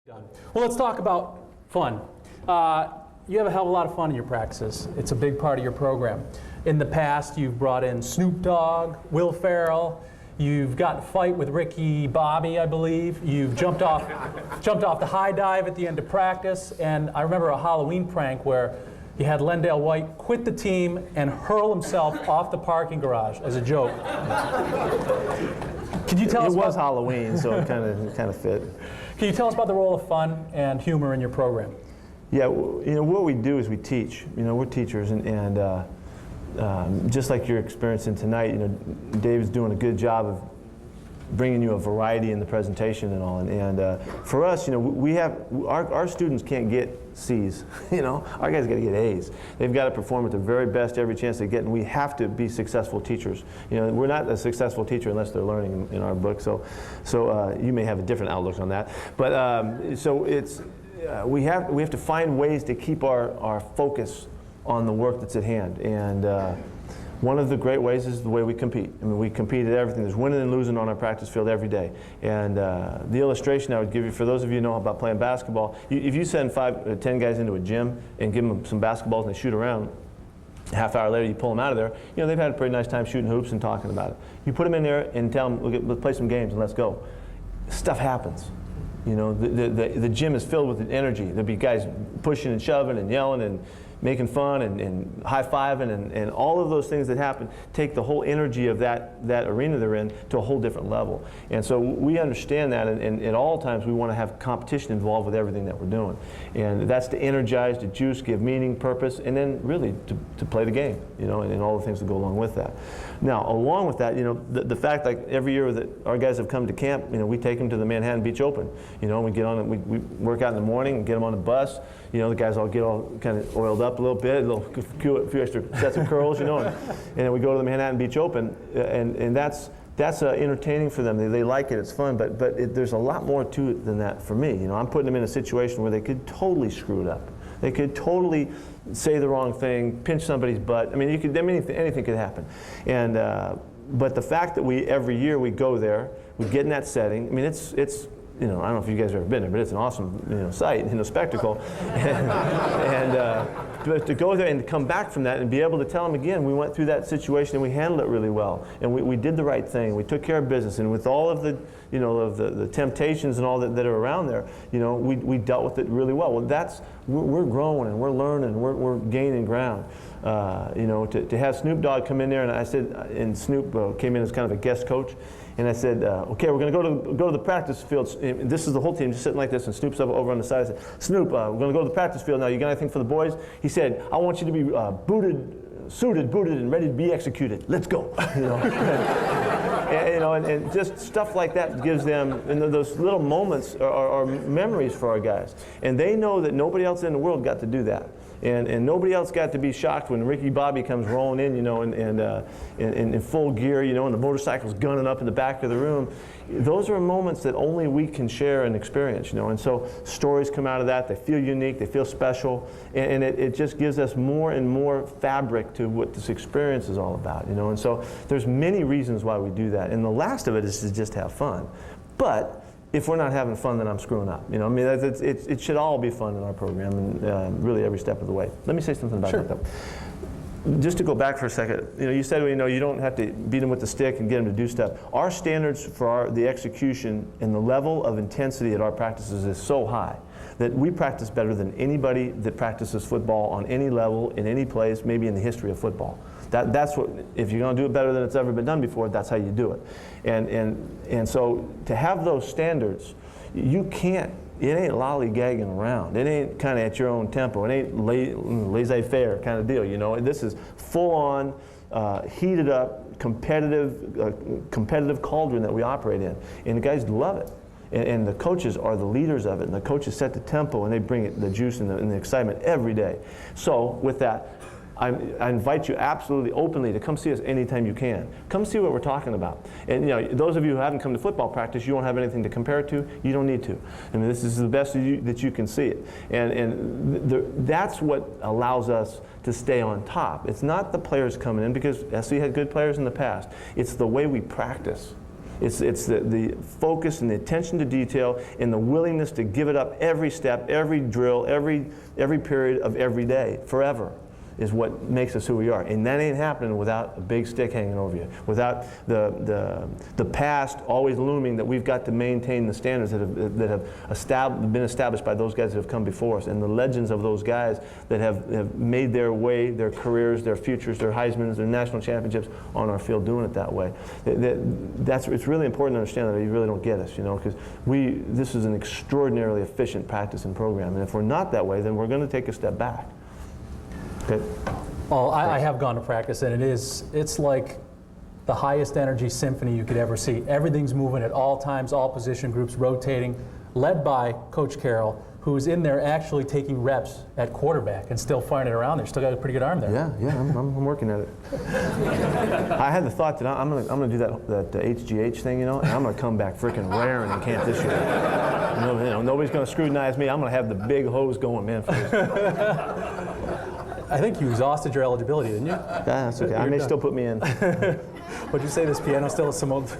Done. Well, let's talk about fun. You have a hell of a lot of fun in your practices. It's a big part of your program. In the past, you've brought in Snoop Dogg, Will Ferrell. You've got a fight with Ricky Bobby, I believe. You've jumped off the high dive at the end of practice. And I remember a Halloween prank where you had Lendale White quit the team and hurl himself off the parking garage as a joke. Can you tell us? It was Halloween, so it kind of fit. Can you tell us about the role of fun and humor in your program? Yeah, what we do is we teach. We're teachers, and just like you're experiencing tonight, Dave's doing a good job of bringing you a variety in the presentation and all. And for us, we have our students can't get C's. Our guys got to get A's. They've got to perform at the very best every chance they get, and we have to be successful teachers. We're not a successful teacher unless they're learning in our book. So you may have a different outlook on that. But so it's we have to find ways to keep our focus on the work that's at hand. And one of the great ways is the way we compete. We compete at everything. There's winning and losing on our practice field every day. And the illustration I would give you, for those of you who know about playing basketball, if you send 5 or 10 guys into a gym and give them some basketballs and they shoot around, a half hour later you pull them out of there, they've had a pretty nice time shooting hoops and talking about it. You put them in there and tell them, let's play some games and let's go. Stuff happens. The gym is filled with energy. There'll be guys pushing and shoving and yelling and making fun and high-fiving and all of those things that happen take the whole energy of that arena they're in to a whole different level. And so we understand that, and at all times we want to have competition involved with everything that we're doing. And that's to energize, to juice, give meaning, purpose, and then really to play the game, and all the things that go along with that. Now, along with that, the fact like every year that our guys have come to camp, we take them to the Manhattan Beach Open. We get on, we work out in the morning and get them on the bus. The guys all get all kind of oiled up a little bit, a few extra sets of curls, and then we go to the Manhattan Beach Open, and that's entertaining for them. They like it, it's fun, but there's a lot more to it than that for me. I'm putting them in a situation where they could totally screw it up. They could totally say the wrong thing, pinch somebody's butt. Anything could happen. And but the fact that every year we go there, we get in that setting. It's I don't know if you guys have ever been there, but it's an awesome sight, spectacle. And to go there and come back from that and be able to tell them again, we went through that situation and we handled it really well, and we did the right thing. We took care of business, and with all of the the temptations and all that are around there, we dealt with it really well. Well, we're growing and we're learning, we're gaining ground. To have Snoop Dogg come in there, and I said, and Snoop came in as kind of a guest coach. And I said, okay, we're going to go to the practice field. And this is the whole team just sitting like this, and Snoop's over on the side. I said, Snoop, we're going to go to the practice field now. You got anything for the boys? He said, I want you to be suited, booted, and ready to be executed. Let's go. And just stuff like that gives them, and those little moments are memories for our guys. And they know that nobody else in the world got to do that. And nobody else got to be shocked when Ricky Bobby comes rolling in, in full gear, and the motorcycle's gunning up in the back of the room. Those are moments that only we can share and experience, And so stories come out of that. They feel unique. They feel special. And it just gives us more and more fabric to what this experience is all about, And so there's many reasons why we do that. And the last of it is to just have fun. But if we're not having fun, then I'm screwing up. It should all be fun in our program, and really every step of the way. Let me say something about that, though. Just to go back for a second, you said you don't have to beat them with the stick and get them to do stuff. Our standards for the execution and the level of intensity at our practices is so high that we practice better than anybody that practices football on any level, in any place, maybe in the history of football. That's what, if you're going to do it better than it's ever been done before, that's how you do it. And so to have those standards, it ain't lollygagging around. It ain't kind of at your own tempo. It ain't laissez-faire kind of deal. This is full-on, heated up, competitive cauldron that we operate in, and the guys love it. And the coaches are the leaders of it, and the coaches set the tempo, and they bring it, the juice and the excitement every day. So with that, I invite you absolutely openly to come see us anytime you can. Come see what we're talking about. And those of you who haven't come to football practice, you won't have anything to compare it to. You don't need to. This is the best that you can see it. And that's what allows us to stay on top. It's not the players coming in, because SC had good players in the past. It's the way we practice. It's the focus and the attention to detail and the willingness to give it up every step, every drill, every period of every day, forever, is what makes us who we are. And that ain't happening without a big stick hanging over you, without the past always looming, that we've got to maintain the standards that have been established by those guys that have come before us, and the legends of those guys that have made their way, their careers, their futures, their Heismans, their national championships on our field, doing it that way. It's really important to understand that you really don't get us, you know, because this is an extraordinarily efficient practice and program, and if we're not that way, then we're going to take a step back. Okay. Well, I have gone to practice, and it's like the highest energy symphony you could ever see. Everything's moving at all times, all position groups rotating, led by Coach Carroll, who's in there actually taking reps at quarterback and still firing it around there. Still got a pretty good arm there. Yeah, I'm working at it. I had the thought that I'm gonna do that HGH thing, you know, and I'm gonna come back freaking raring in camp this year. You know, nobody's gonna scrutinize me. I'm gonna have the big hose going, man. For this. I think you exhausted your eligibility, didn't you? Yeah, that's okay. I may still put me in. What'd you say? This piano still has some old.